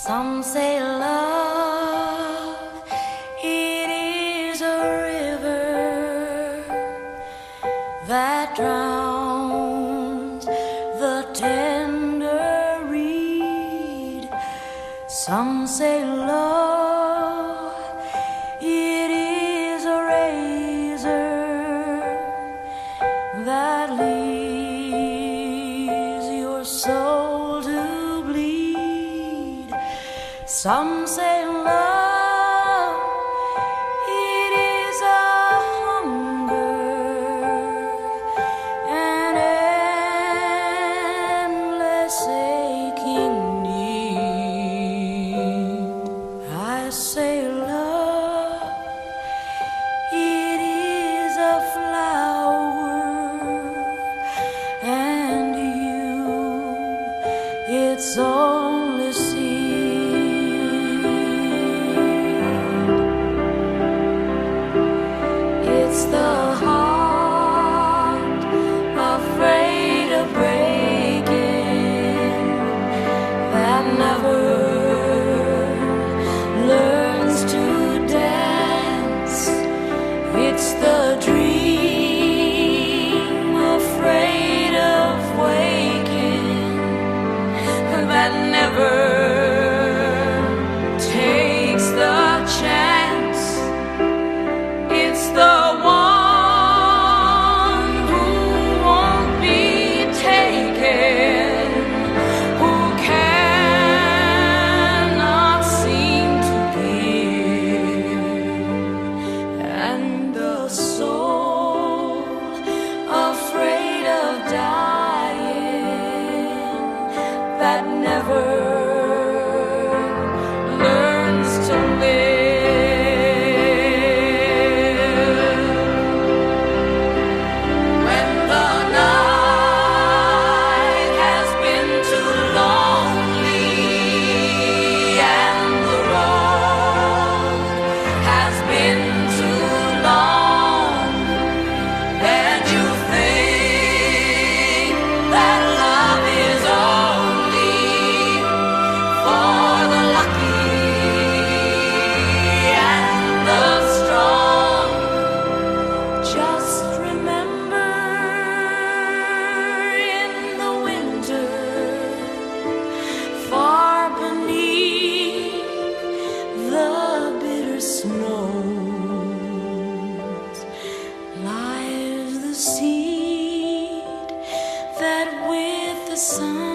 Some say love, it is a river that drowns the tender reed. Some say love, it is a razor that leaves your soul to bleed. Some say love, it is a hunger, an endless aching need. I say love, it is a flower, and you, its only seed. It's the heart afraid of breaking that never learns to dance. It's the dream afraid of waking that never takes the chance. It's the one who won't be taken, who cannot seem to give, and the soul afraid of dying that never learns to live. When the night has been too lonely and the road has been too long, and you think that love is only for the lucky and the strong, just remember in the winter, far beneath the bitter snows, lies the seed that with the sun